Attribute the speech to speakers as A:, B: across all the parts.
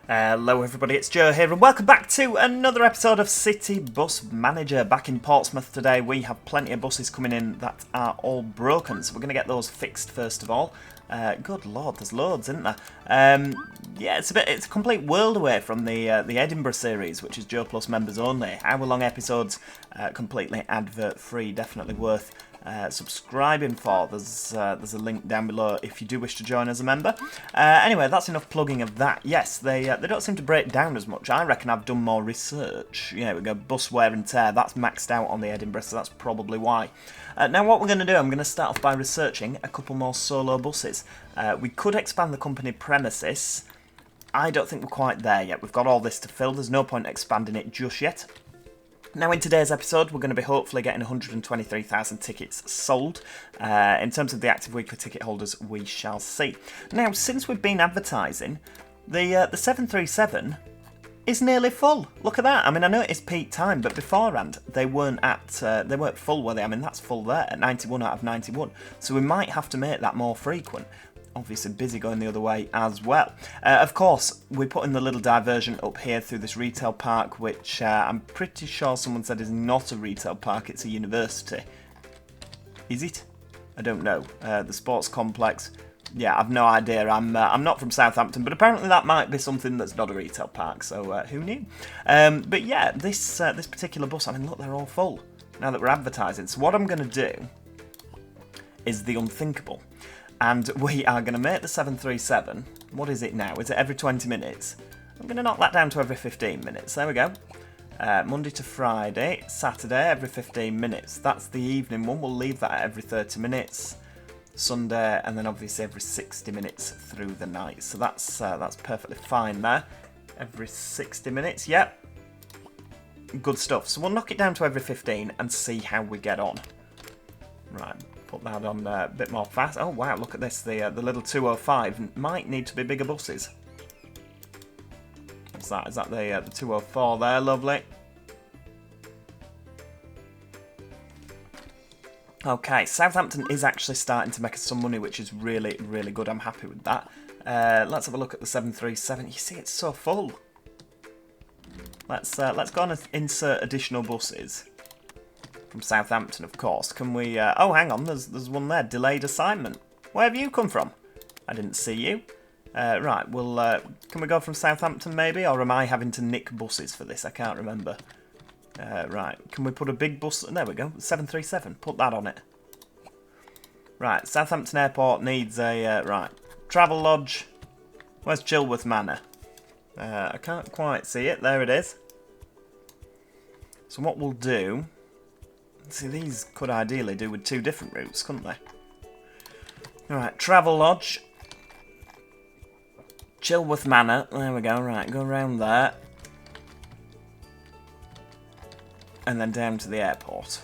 A: Hello everybody, it's Joe here and welcome back to another episode of City Bus Manager. Back in Portsmouth today, we have plenty of buses coming in that are all broken, so we're going to get those fixed first of all. Good lord, there's loads, isn't there? Yeah, it's a complete world away from the Edinburgh series, which is Joe Plus members only. Hour-long episodes, completely advert-free, definitely worth subscribing for. There's a link down below if you do wish to join as a member. Anyway, that's enough plugging of that. Yes, they don't seem to break down as much. I reckon I've done more research. Yeah, we go bus wear and tear. That's maxed out on the Edinburgh, so that's probably why. Now what we're going to do, I'm going to start off by researching a couple more solo buses. We could expand the company premises. I don't think we're quite there yet. We've got all this to fill. There's no point expanding it just yet. Now in today's episode we're going to be hopefully getting 123,000 tickets sold. In terms of the active weekly ticket holders, we shall see. Now since we've been advertising, the 737 is nearly full. Look at that. I mean, I know it's peak time, but beforehand they weren't full, were they? I mean, that's full there at 91 out of 91. So we might have to make that more frequent. Obviously busy going the other way as well. Of course, we put in the little diversion up here through this retail park, which I'm pretty sure someone said is not a retail park, it's a university. Is it? I don't know. The sports complex. Yeah, I've no idea. I'm not from Southampton, but apparently that might be something that's not a retail park, so who knew? But yeah, this particular bus, I mean, look, they're all full now that we're advertising. So what I'm going to do is the unthinkable. And we are going to make the 737, what is it now? Is it every 20 minutes? I'm going to knock that down to every 15 minutes. There we go. Monday to Friday, Saturday, every 15 minutes. That's the evening one. We'll leave that at every 30 minutes. Sunday, and then obviously every 60 minutes through the night. So that's perfectly fine there. Every 60 minutes, yep. Good stuff. So we'll knock it down to every 15 and see how we get on. Right. Put that on a bit more fast. Oh wow, look at this. The little 205 might need to be bigger buses. What's that? Is that the 204 there? Lovely. Okay, Southampton is actually starting to make us some money, which is really, really good. I'm happy with that. Let's have a look at the 737. You see, it's so full. Let's go and insert additional buses. From Southampton, of course. Can we... oh, hang on. There's one there. Delayed assignment. Where have you come from? I didn't see you. Right, well, can we go from Southampton, maybe? Or am I having to nick buses for this? I can't remember. Right, can we put a big bus... There we go. 737. Put that on it. Right, Southampton Airport needs a... right, Travel Lodge. Where's Chilworth Manor? I can't quite see it. There it is. So what we'll do... See, these could ideally do with two different routes, couldn't they? Alright, Travel Lodge. Chilworth Manor. There we go. Right, go around there. And then down to the airport.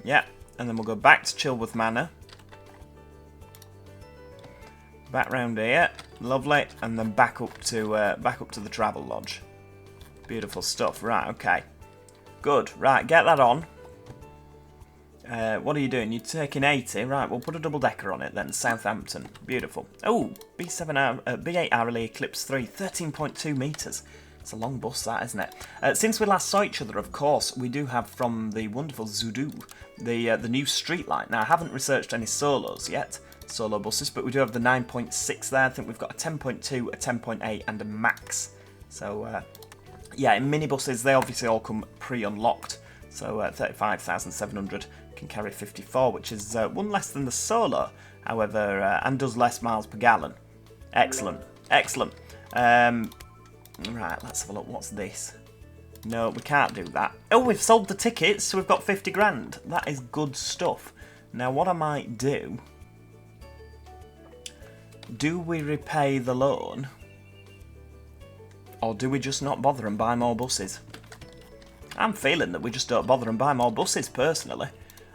A: Yeah, and then we'll go back to Chilworth Manor. Back round here. Lovely. And then back up to the Travel Lodge. Beautiful stuff. Right, okay. Good. Right, get that on. What are you doing? You're taking 80. Right, we'll put a double-decker on it then. Southampton. Beautiful. Oh, B8 hourly Eclipse 3. 13.2 metres. It's a long bus, that, isn't it? Since we last saw each other, of course, we do have from the wonderful Zudu the new street light. Now, I haven't researched any solos yet, solo buses, but we do have the 9.6 there. I think we've got a 10.2, a 10.8, and a max. So, yeah, in minibuses, they obviously all come pre-unlocked. So, 35,700 can carry 54, which is one less than the Solo, however, and does less miles per gallon. Excellent, excellent. Right, let's have a look. What's this? No, we can't do that. Oh, we've sold the tickets, so we've got 50 grand. That is good stuff. Now, what I might do... Do we repay the loan? Or do we just not bother and buy more buses? I'm feeling that we just don't bother and buy more buses, personally.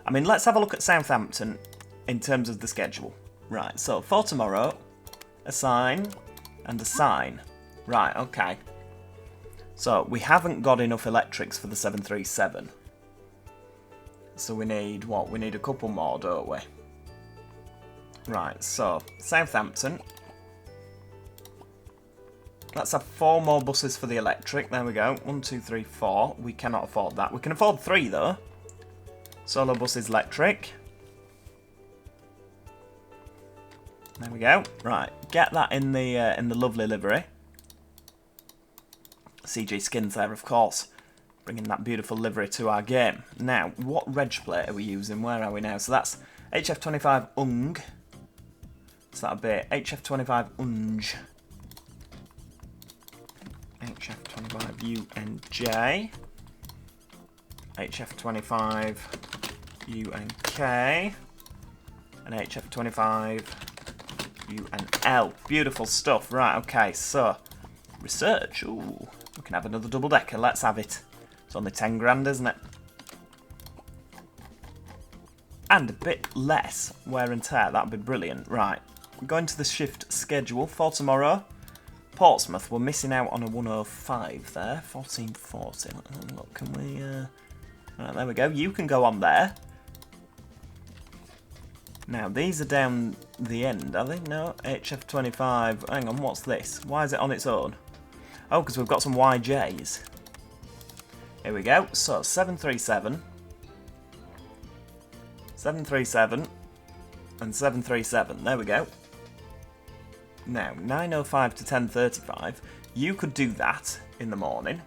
A: I mean, let's have a look at Southampton in terms of the schedule. Right, so for tomorrow, assign and assign. Right, okay. So, we haven't got enough electrics for the 737. So we need, what? We need a couple more, don't we? Right, so, Southampton. Let's have 4 more buses for the electric. There we go. 1, 2, 3, 4. We cannot afford that. We can afford 3 though. Solo buses electric. There we go. Right, get that in the lovely livery. CG Skins there, of course. Bringing that beautiful livery to our game. Now, what reg plate are we using? Where are we now? So that's HF25 UNG. So that'll be HF25 UNJ. HF25 UNJ. HF25 UNK. And HF25 UNL. Beautiful stuff. Right, okay, so research. Ooh, we can have another double decker. Let's have it. It's only 10 grand, isn't it? And a bit less wear and tear. That'd be brilliant. Right, we're going to the shift schedule for tomorrow. Portsmouth, we're missing out on a 105 there. 1440. Look, can we... Right, there we go. You can go on there. Now, these are down the end, are they? No, HF25. Hang on, what's this? Why is it on its own? Oh, because we've got some YJs. Here we go. So, 737. 737. And 737. There we go. Now, 9:05 to 10:35. You could do that in the morning.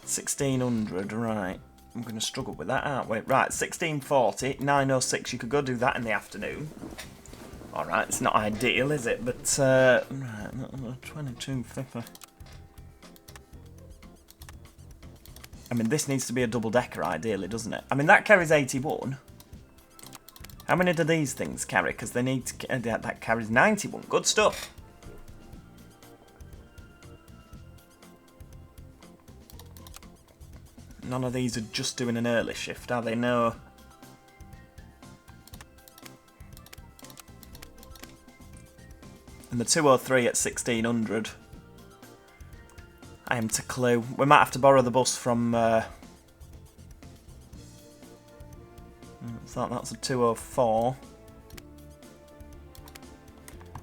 A: 1600, right. I'm going to struggle with that, aren't we? Right, 1640, 9:06. You could go do that in the afternoon. Alright, it's not ideal, is it? But, right, 2250. I mean, this needs to be a double-decker, ideally, doesn't it? I mean, that carries 81. How many do these things carry? Because they need to... that carries 91. Good stuff. None of these are just doing an early shift, are they? No. And the 203 at 1600. I am to clue. We might have to borrow the bus from... that's a 204.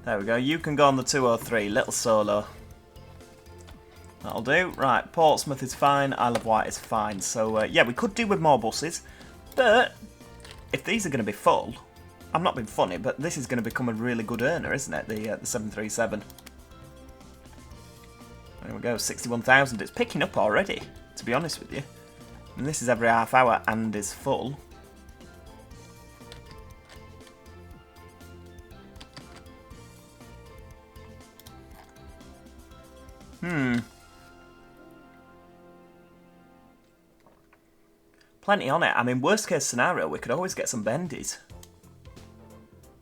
A: There we go. You can go on the 203. Little solo. That'll do. Right, Portsmouth is fine. Isle of Wight is fine. So, yeah, we could do with more buses. But if these are going to be full... I'm not being funny, but this is going to become a really good earner, isn't it? The 737. There we go. 61,000. It's picking up already, to be honest with you. And this is every half hour and is full. Plenty on it. I mean, worst case scenario, we could always get some bendies.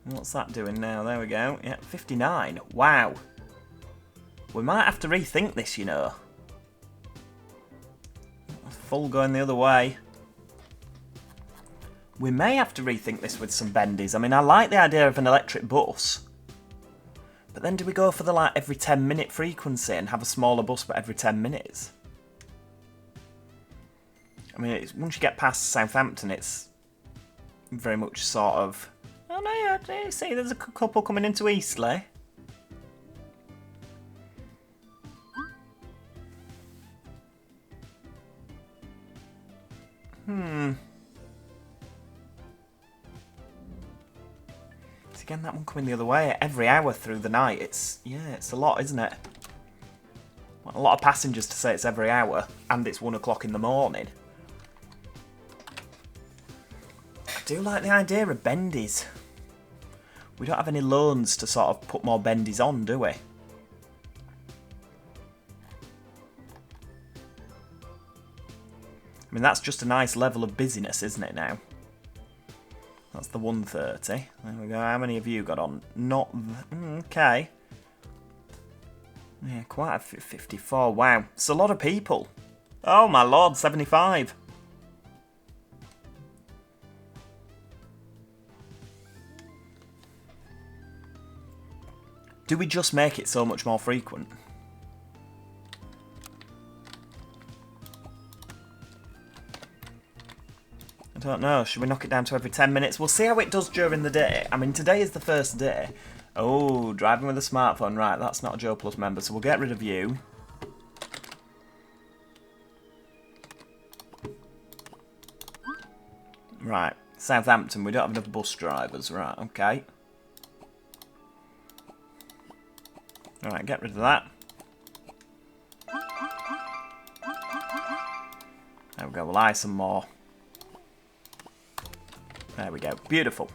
A: What's that doing now? There we go. Yeah, 59. Wow. We might have to rethink this, you know. Full going the other way. We may have to rethink this with some bendies. I mean, I like the idea of an electric bus. But then do we go for the, like, every 10-minute frequency and have a smaller bus but every 10 minutes? I mean, once you get past Southampton, it's very much sort of... Oh, no, yeah, see, there's a couple coming into Eastleigh. Again, that one coming the other way every hour through the night. It's a lot, isn't it? Well, a lot of passengers to say it's every hour, and it's 1 o'clock in the morning. I do like the idea of bendies. We don't have any loans to sort of put more bendies on, do we? I mean, that's just a nice level of busyness, isn't it, now? That's the 130. There we go. How many have you got on? Not... okay. Yeah, quite a 54. Wow. It's a lot of people. Oh, my lord, 75. Do we just make it so much more frequent? I don't know. Should we knock it down to every 10 minutes? We'll see how it does during the day. I mean, today is the first day. Oh, driving with a smartphone. Right, that's not a Joe Plus member, so we'll get rid of you. Right, Southampton, we don't have enough bus drivers. Right, okay. Alright, get rid of that. There we go, we'll hire some more. There we go, beautiful.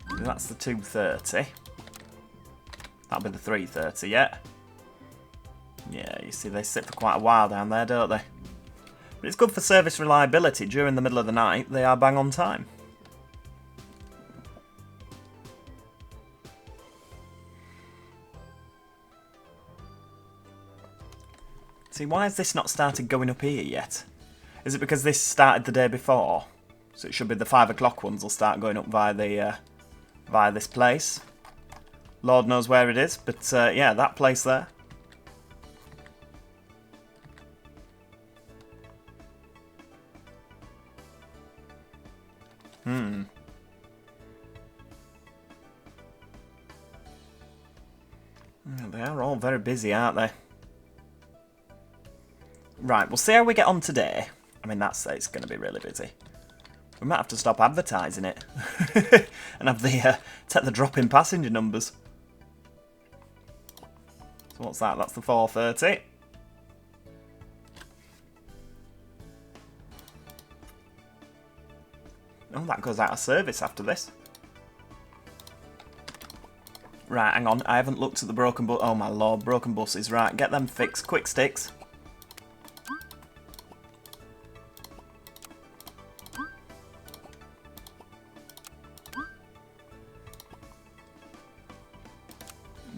A: So that's the 230. That'll be the 330, yeah. Yeah, you see they sit for quite a while down there, don't they? But it's good for service reliability. During the middle of the night, they are bang on time. See, why has this not started going up here yet? Is it because this started the day before? So it should be the 5 o'clock ones will start going up via this place. Lord knows where it is, but yeah, that place there. They are all very busy, aren't they? Right, we'll see how we get on today. I mean, it's going to be really busy. We might have to stop advertising it. And have take the drop in passenger numbers. So what's that? That's the 430. Oh, that goes out of service after this. Right, hang on. I haven't looked at the broken bus. Oh, my lord, broken buses. Right, get them fixed. Quick sticks.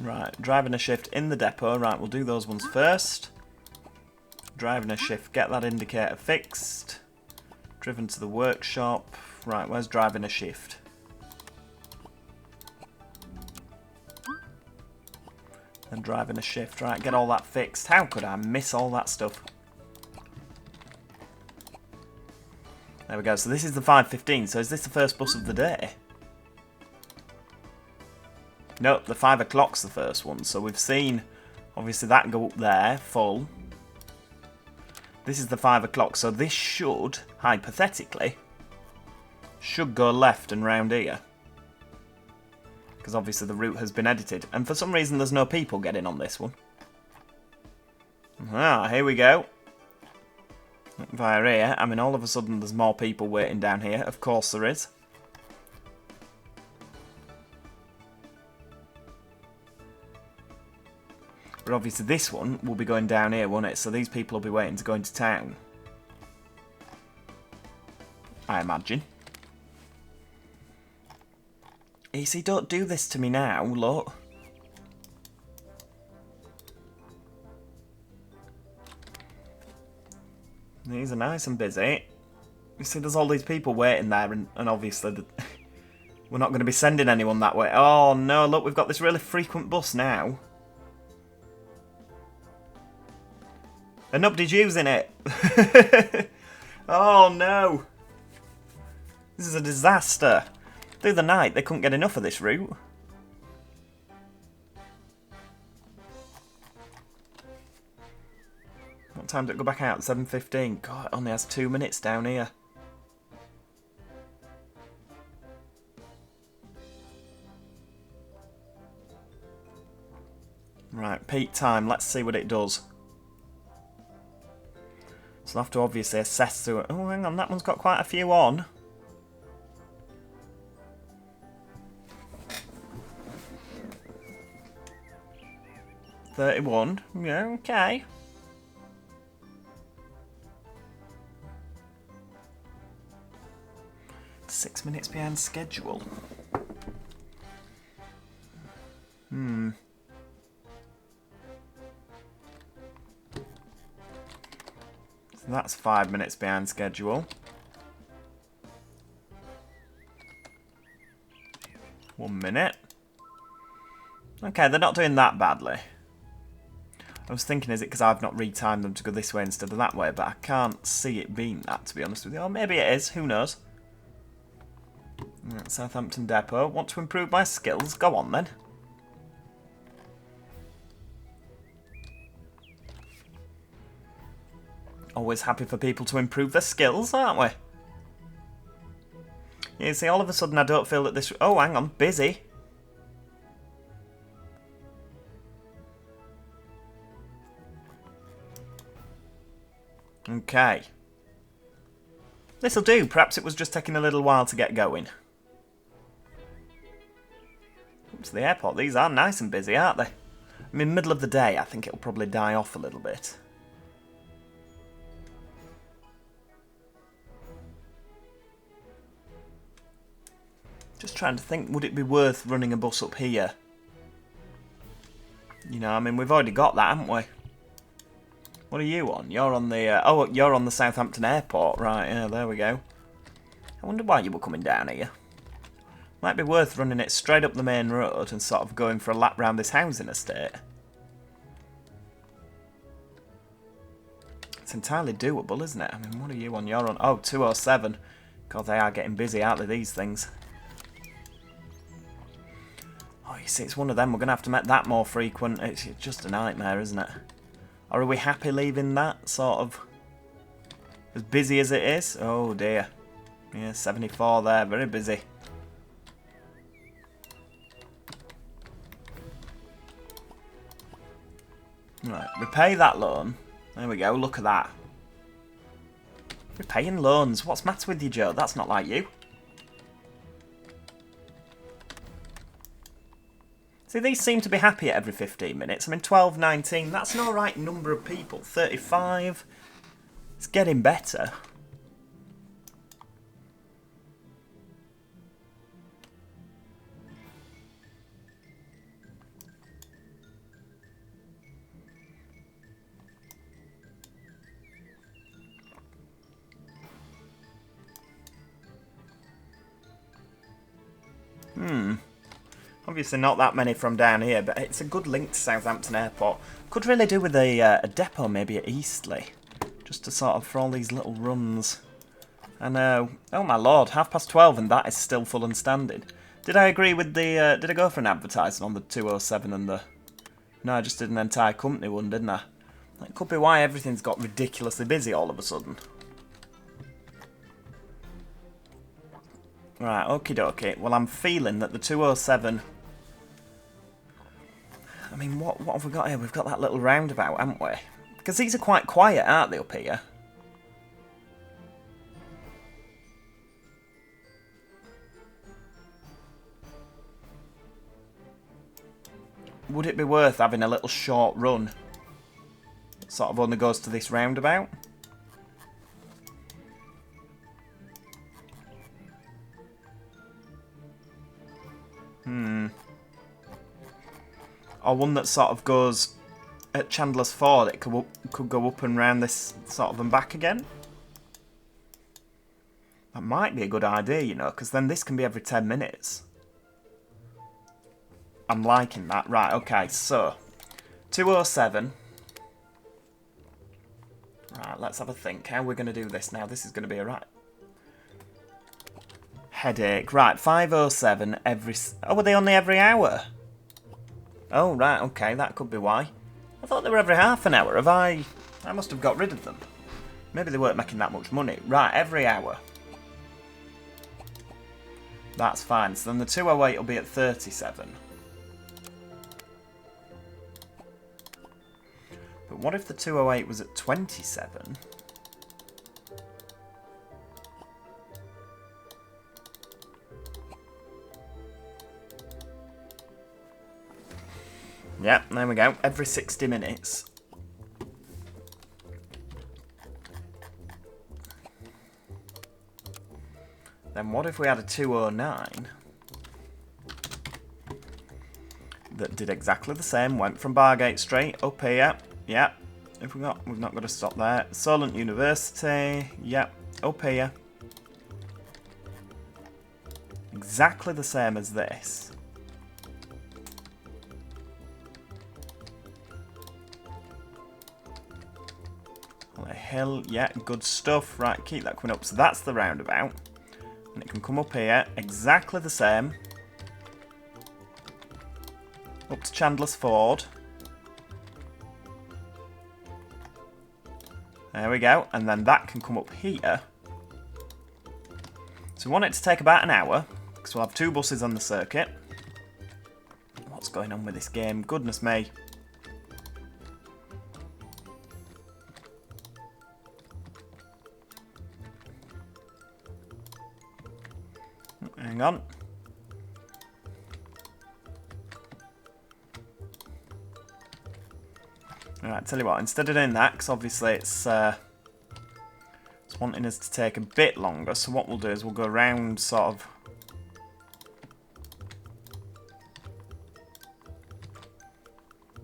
A: Right, driving a shift in the depot. Right, we'll do those ones first. Driving a shift, get that indicator fixed. Driven to the workshop. Right, where's driving a shift? And driving a shift. Right, get all that fixed. How could I miss all that stuff? There we go. So this is the 5:15. So is this the first bus of the day? Nope, the 5 o'clock's the first one. So we've seen, obviously, that go up there, full. This is the 5 o'clock. So this should, hypothetically, should go left and round here. Because obviously the route has been edited. And for some reason there's no people getting on this one. Ah, here we go. Via here. I mean, all of a sudden there's more people waiting down here. Of course there is. But obviously this one will be going down here, won't it? So these people will be waiting to go into town. I imagine. You see, don't do this to me now, look. These are nice and busy. You see, there's all these people waiting there, and obviously we're not going to be sending anyone that way. Oh no, look, we've got this really frequent bus now. And nobody's using it. Oh no. This is a disaster. Through the night, they couldn't get enough of this route. What time did it go back out? 7:15. God, it only has 2 minutes down here. Right, peak time. Let's see what it does. So I'll have to obviously assess through it. Oh, hang on, that one's got quite a few on. $31. Yeah, okay. It's 6 minutes behind schedule. So that's 5 minutes behind schedule. 1 minute. Okay, they're not doing that badly. I was thinking, is it because I've not retimed them to go this way instead of that way, but I can't see it being that, to be honest with you. Or maybe it is, who knows. Southampton Depot. Want to improve my skills? Go on then. Always happy for people to improve their skills, aren't we? You see, all of a sudden I don't feel that this... Oh, hang on. Busy. Okay. This'll do. Perhaps it was just taking a little while to get going. Up to the airport. These are nice and busy, aren't they? I mean, middle of the day, I think it'll probably die off a little bit. Just trying to think, would it be worth running a bus up here? You know, I mean, we've already got that, haven't we? What are you on? You're on the... oh, you're on the Southampton Airport. Right, yeah, there we go. I wonder why you were coming down here. Might be worth running it straight up the main road and sort of going for a lap round this housing estate. It's entirely doable, isn't it? I mean, what are you on? You're on... Oh, 207. God, they are getting busy, aren't they, these things? Oh, you see, it's one of them. We're going to have to make that more frequent. It's just a nightmare, isn't it? Or are we happy leaving that sort of as busy as it is? Oh dear. Yeah, 74 there, very busy. Right, repay that loan. There we go, look at that. Repaying loans. What's the matter with you, Joe? That's not like you. See, these seem to be happy at every 15 minutes. I mean, 12, 19, that's an alright number of people. 35, it's getting better. Obviously not that many from down here, but it's a good link to Southampton Airport. Could really do with a depot maybe at Eastleigh, just to sort of for all these little runs. I know. Oh my lord, 12:30 and that is still full and standing. Did I agree with the? Did I go for an advertising on the 207 and the? No, I just did an entire company one, didn't I? That could be why everything's got ridiculously busy all of a sudden. Right, okie dokie. Well, I'm feeling that the 207... I mean, what have we got here? We've got that little roundabout, haven't we? Because these are quite quiet, aren't they, up here? Would it be worth having a little short run that sort of only goes to this roundabout? Or one that sort of goes at Chandler's Ford. It could go up and round this sort of and back again. That might be a good idea, you know, because then this can be every 10 minutes. I'm liking that. Right, okay, so 207. Right, let's have a think. How are we going to do this now? This is going to be a right headache. Right, 507 every... Oh, were they only every hour? Oh, right, okay, that could be why. I thought they were every half an hour. I must have got rid of them. Maybe they weren't making that much money. Right, every hour. That's fine. So then the 208 will be at 37. But what if the 208 was at 27? Yep, there we go. Every 60 minutes. Then what if we had a 209 that did exactly the same, went from Bargate Street up here. Yep. We've not got to stop there. Solent University. Yep. Up here. Exactly the same as this. Hill, yeah, good stuff. Right, keep that coming up. So that's the roundabout. And it can come up here, exactly the same. Up to Chandler's Ford. There we go, and then that can come up here. So we want it to take about an hour, because we'll have 2 buses on the circuit. What's going on with this game? Goodness me. Hang on. Alright, tell you what, instead of doing that, because obviously it's wanting us to take a bit longer, so what we'll do is we'll go around sort of...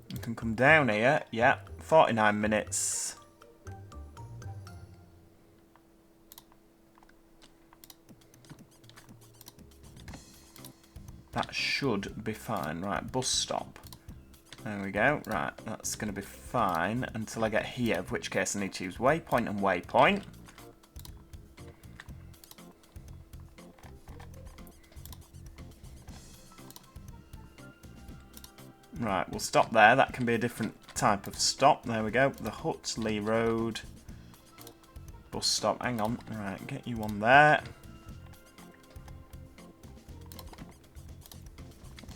A: You can come down here, yeah, 49 minutes. That should be fine. Right, bus stop. There we go. Right, that's going to be fine until I get here, in which case I need to use waypoint and waypoint. Right, we'll stop there. That can be a different type of stop. There we go. The Hutley Road bus stop. Hang on. Right, get you on there.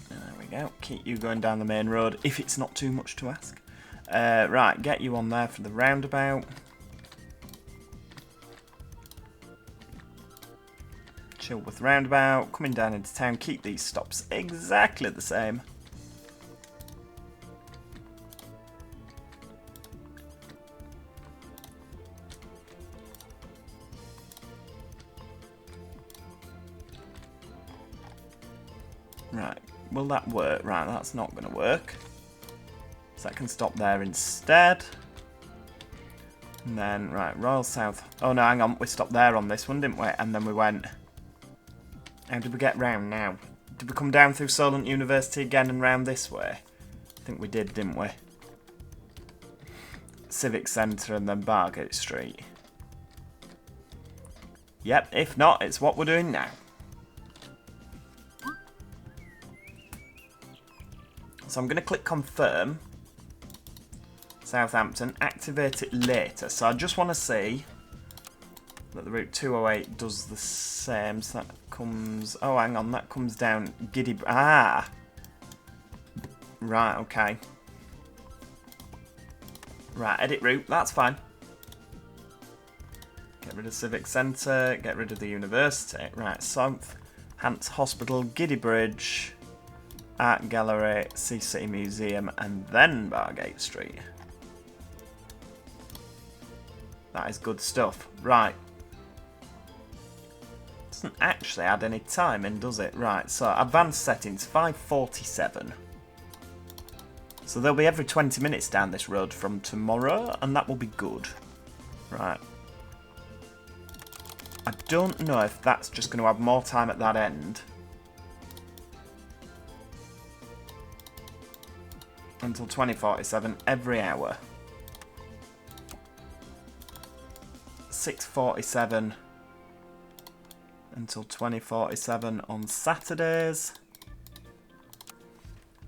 A: There we go. Keep you going down the main road if it's not too much to ask. Right, get you on there for the roundabout. Chilworth roundabout. Coming down into town. Keep these stops exactly the same. Right, will that work? Right, that's not going to work. So I can stop there instead. And then, right, Royal South. Oh no, hang on, we stopped there on this one, didn't we? And then we went... How did we get round now? Did we come down through Solent University again and round this way? I think we did, didn't we? Civic Centre and then Bargate Street. Yep, if not, it's what we're doing now. So I'm going to click confirm. Southampton, activate it later. So I just want to see that the route 208 does the same. So that comes... Oh, hang on, that comes down Giddy... Ah! Right, okay. Right, edit route, that's fine. Get rid of Civic Centre, get rid of the university. Right, Southampton Hospital, Giddy Bridge... Art Gallery, Sea City Museum, and then Bargate Street. That is good stuff. Right. Doesn't actually add any time in, does it? Right, so advanced settings, 5:47. So they'll be every 20 minutes down this road from tomorrow, and that will be good. Right. I don't know if that's just going to have more time at that end. Until 2047 every hour. 6:47 until 2047 on Saturdays.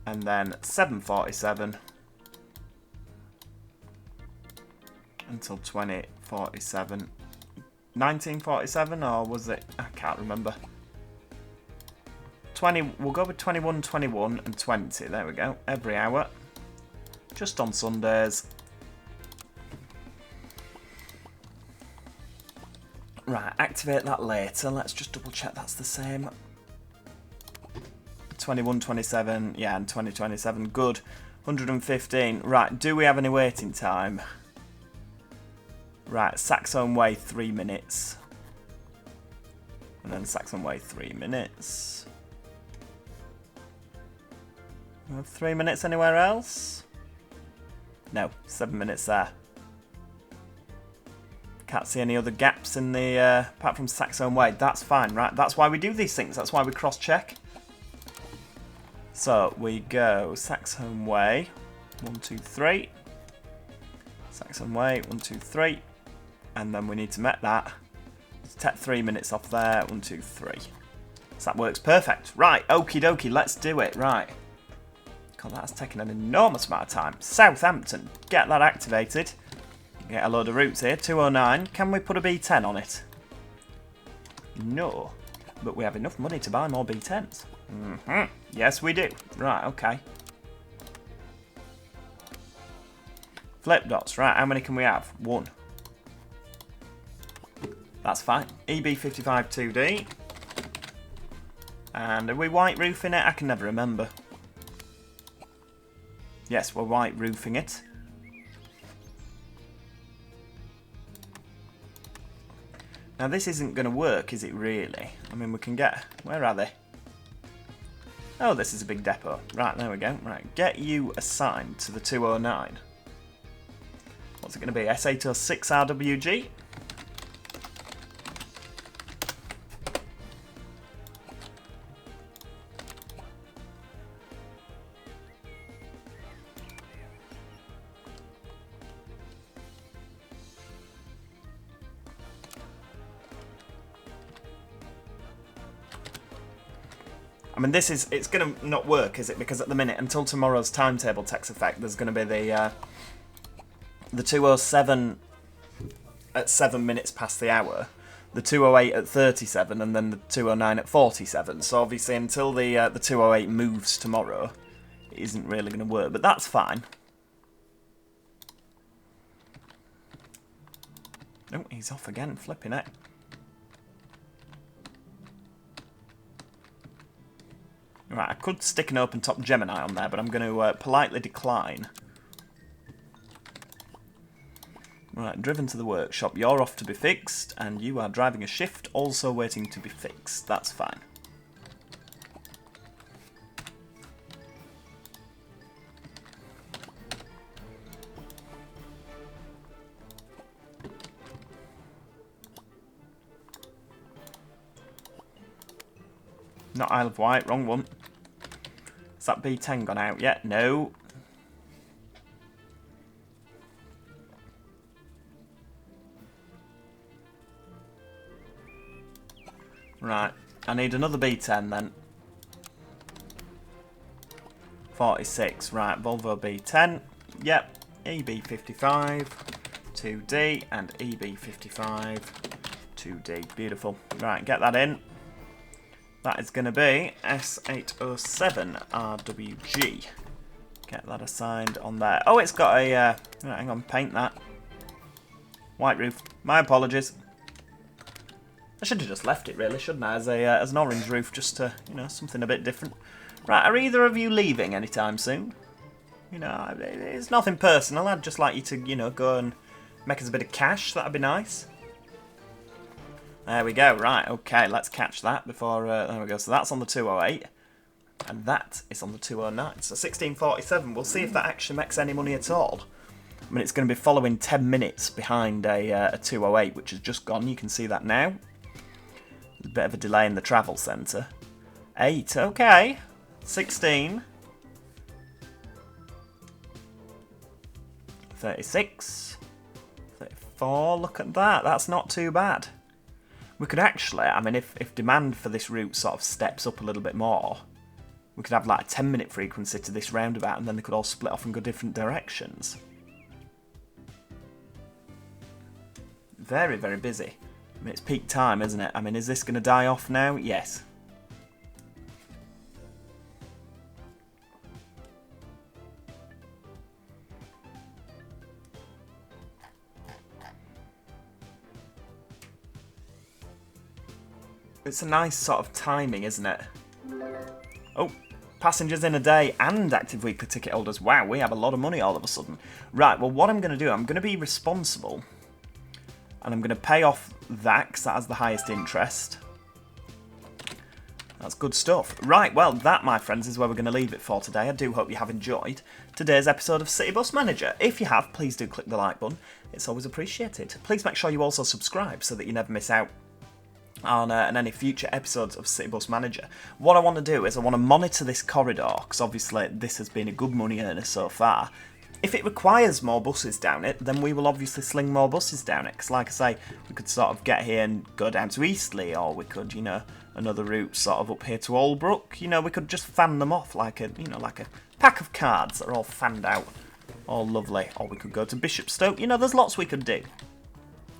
A: And then 7:47 until 2047. 1947 or was it? I can't remember. 20, we'll go with 21, 21 and 20. There we go. Every hour. Just on Sundays. Right, activate that later. Let's just double check that's the same. 21, 27, yeah, and 2027. Good. 115. Right, do we have any waiting time? Right, Saxon Way, 3 minutes. And then Saxon Way, 3 minutes. We have 3 minutes anywhere else? No, 7 minutes there. Can't see any other gaps in the, apart from Saxon Way. That's fine, right? That's why we do these things. That's why we cross-check. So, we go Saxon Way, 1, 2, 3. Saxon Way, 1, 2, 3. And then we need to make that Let's take 3 minutes off there. 1, 2, 3. So that works perfect. Right, okie dokie, let's do it. Right. God, that's taken an enormous amount of time. Southampton, get that activated. Get a load of routes here. 209. Can we put a B10 on it? No. But we have enough money to buy more B10s. Yes, we do. Right, okay. Flip dots. Right, how many can we have? 1. That's fine. EB55 2D. And are we white roofing it? I can never remember. Yes, we're white roofing it. Now this isn't going to work, is it really? I mean, we can get... Where are they? Oh, this is a big depot. Right, there we go. Right, get you assigned to the 209. What's it going to be? S806 RWG? I mean, it's going to not work, is it? Because at the minute, until tomorrow's timetable takes effect, there's going to be the 207 at 7 minutes past the hour, the 208 at 37, and then the 209 at 47. So obviously, until the 208 moves tomorrow, it isn't really going to work. But that's fine. Oh, he's off again, flipping it. Right, I could stick an open top Gemini on there, but I'm going to politely decline. Right, driven to the workshop. You're off to be fixed, and you are driving a shift, also waiting to be fixed. That's fine. Not Isle of Wight, wrong one. Has that B10 gone out yet? No. Right, I need another B10 then. 46, right, Volvo B10. Yep, EB55, 2D, and EB55, 2D. Beautiful. Right, get that in. That is going to be S807 RWG. Get that assigned on there. Oh, it's got a... right, hang on, paint that. White roof. My apologies. I should have just left it, really, shouldn't I? As an orange roof, just to, you know, something a bit different. Right, are either of you leaving anytime soon? You know, it's nothing personal. I'd just like you to, you know, go and make us a bit of cash. That'd be nice. There we go. Right, okay, let's catch that before... there we go. So that's on the 208. And that is on the 209. So 1647. We'll see if that actually makes any money at all. I mean, it's going to be following 10 minutes behind a 208, which has just gone. You can see that now. A bit of a delay in the travel centre. 8, okay. 16. 36. 34, look at that. That's not too bad. We could actually, I mean, if demand for this route sort of steps up a little bit more, we could have like a 10-minute frequency to this roundabout, and then they could all split off and go different directions. Very, very busy. I mean, it's peak time, isn't it? I mean, is this going to die off now? Yes. It's a nice sort of timing, isn't it? Oh, passengers in a day and active weekly ticket holders. Wow, we have a lot of money all of a sudden. Right, well, what I'm going to do, I'm going to be responsible. And I'm going to pay off that, because that has the highest interest. That's good stuff. Right, well, that, my friends, is where we're going to leave it for today. I do hope you have enjoyed today's episode of City Bus Manager. If you have, please do click the like button. It's always appreciated. Please make sure you also subscribe so that you never miss out on any future episodes of City Bus Manager. What I want to do is I want to monitor this corridor, because obviously this has been a good money earner so far. If it requires more buses down it, then we will obviously sling more buses down it. Because like I say, we could sort of get here and go down to Eastleigh, or we could, you know, another route sort of up here to Aldbrook. You know, we could just fan them off like a, you know, like a pack of cards that are all fanned out. All lovely. Or we could go to Bishopstoke. You know, there's lots we could do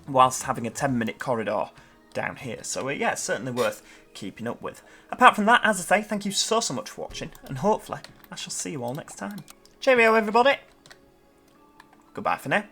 A: whilst having a 10-minute corridor down here. So yeah, it's certainly worth keeping up with. Apart from that, as I say, thank you so much for watching, and hopefully I shall see you all next time. Cheerio, everybody. Goodbye for now.